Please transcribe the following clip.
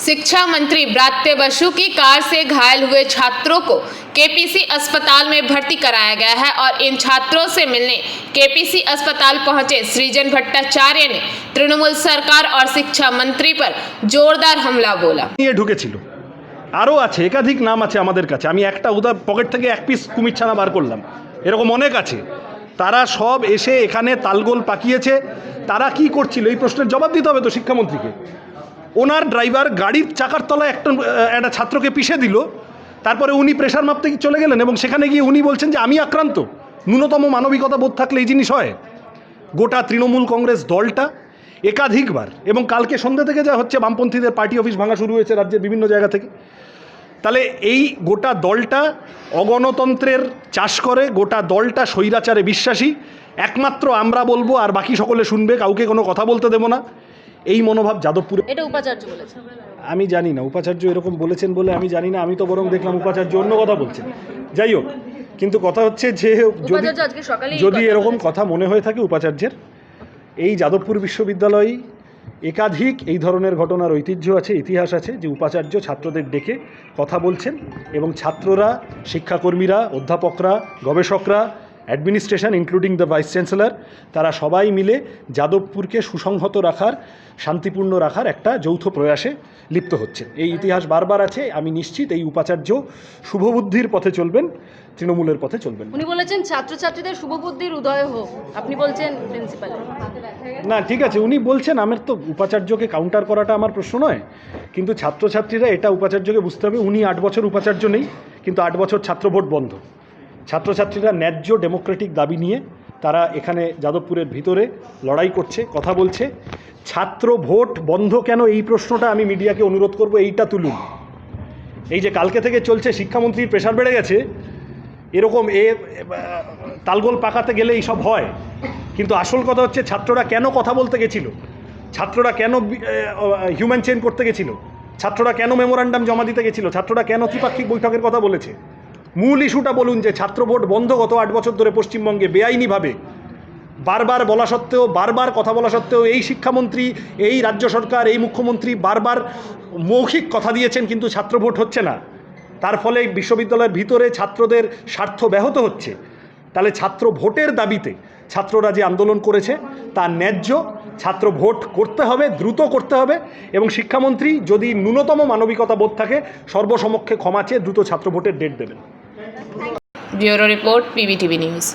शिक्षा मंत्री ब्रात्य बसु की कार से घायल हुए छात्रों को केपीसी अस्पताल में भर्ती कराया गया है और इन छात्रों से मिलने केपीसी अस्पताल पहुंचे सृजन भट्टाचार्य ने तृणमूल सरकार और शिक्षा मंत्री पर जोरदार हमला बोला। ये ঢুকেছিল আরও আছে, একাধিক নাম আছে আমাদের কাছে। আমি একটা পকেট থেকে এক পিস কুমির ছানা বার করলাম, এরকম অনেক আছে। তারা সব এসে এখানে তালগোল পাকিয়েছে। তারা কি করছিল এই প্রশ্নের জবাব দিতে হবে তো শিক্ষামন্ত্রীকে। ওনার ড্রাইভার গাড়ির চাকার তলায় একটা ছাত্রকে পিষে দিল, তারপরে উনি প্রেশার মাপতে চলে গেলেন এবং সেখানে গিয়ে উনি বলছেন যে আমি আক্রান্ত। ন্যূনতম মানবিকতা বোধ থাকলে এই জিনিস হয়? গোটা তৃণমূল কংগ্রেস দলটা একাধিকবার, এবং কালকে সন্ধ্যা থেকে যা হচ্ছে বামপন্থীদের পার্টি অফিস ভাঙা শুরু হয়েছে রাজ্যের বিভিন্ন জায়গা থেকে, তাহলে এই গোটা দলটা অগণতন্ত্রের চাষ করে, গোটা দলটা স্বৈরাচারে বিশ্বাসী। একমাত্র আমরা বলবো আর বাকি সকলে শুনবে, কাউকে কোনো কথা বলতে দেবো না, এই মনোভাব যাদবপুরে। এটা উপাচার্য বলেছেন, আমি জানি না উপাচার্য এরকম বলেছেন বলে আমি জানি না। আমি তো বরং দেখলাম উপাচার্য অন্য কথা বলছেন। যাই হোক, কিন্তু কথা হচ্ছে যে যদি এরকম কথা মনে হয়ে থাকে উপাচার্যের, এই যাদবপুর বিশ্ববিদ্যালয়ে একাধিক এই ধরনের ঘটনার ঐতিহ্য আছে, ইতিহাস আছে, যে উপাচার্য ছাত্রদের ডেকে কথা বলছেন এবং ছাত্ররা, শিক্ষাকর্মীরা, অধ্যাপকরা, গবেষকরা, administration including the vice chancellor, তারা সবাই মিলে যাদবপুরকে সুসংহত রাখার, শান্তিপূর্ণ রাখার একটা যৌথ প্রয়াসে লিপ্ত হচ্ছেন। এই ইতিহাস বারবার আছে। আমি নিশ্চিত এই উপাচার্য শুভবুদ্ধির পথে চলবেন, তৃণমূলের পথে চলবেন। উনি বলেছেন ছাত্রছাত্রীদের শুভবুদ্ধির উদয় হোক, আপনি বলছেন প্রিন্সিপাল। না ঠিক আছে, উনি বলছেন, আমার তো উপাচার্যকে কাউন্টার করাটা আমার প্রশ্ন নয়, কিন্তু ছাত্রছাত্রীরা এটা উপাচার্যকে বুঝতে হবে। উনি 8 বছর উপাচার্য নেই, কিন্তু 8 বছর ছাত্র ভোট বন্ধ। ছাত্রছাত্রীরা ন্যায্য ডেমোক্রেটিক দাবি নিয়ে তারা এখানে যাদবপুরের ভিতরে লড়াই করছে, কথা বলছে। ছাত্র ভোট বন্ধ কেন, এই প্রশ্নটা আমি মিডিয়াকে অনুরোধ করব, এইটা তুলুন। এই যে কালকে থেকে চলছে শিক্ষামন্ত্রীর প্রেশার বেড়ে গেছে, এরকম তালগোল পাকাতে গেলে এইসব হয়, কিন্তু আসল কথা হচ্ছে ছাত্ররা কেন কথা বলতে গেছিল, ছাত্ররা কেন হিউম্যান চেইন করতে গেছিল, ছাত্ররা কেন মেমোরান্ডাম জমা দিতে গেছিল, ছাত্ররা কেন ত্রিপাক্ষিক বৈঠকের কথা বলেছে। মূল ইস্যুটা বলুন, যে ছাত্র ভোট বন্ধ গত 8 বছর ধরে পশ্চিমবঙ্গে বেআইনিভাবে বারবার বলা সত্ত্বেও, বারবার কথা বলা সত্ত্বেও এই শিক্ষামন্ত্রী, এই রাজ্য সরকার, এই মুখ্যমন্ত্রী বারবার মৌখিক কথা দিয়েছেন, কিন্তু ছাত্র ভোট হচ্ছে না। তার ফলে বিশ্ববিদ্যালয়ের ভিতরে ছাত্রদের স্বার্থ ব্যাহত হচ্ছে। তাহলে ছাত্র ভোটের দাবিতে ছাত্ররা যে আন্দোলন করেছে তা ন্যায্য। ছাত্র ভোট করতে হবে, দ্রুত করতে হবে, এবং শিক্ষামন্ত্রী যদি ন্যূনতম মানবিকতা বোধ থাকে সর্বসমক্ষে ক্ষমা চেয়ে দ্রুত ছাত্র ভোটের ডেট দেবেন। Bureau report, PBTV news.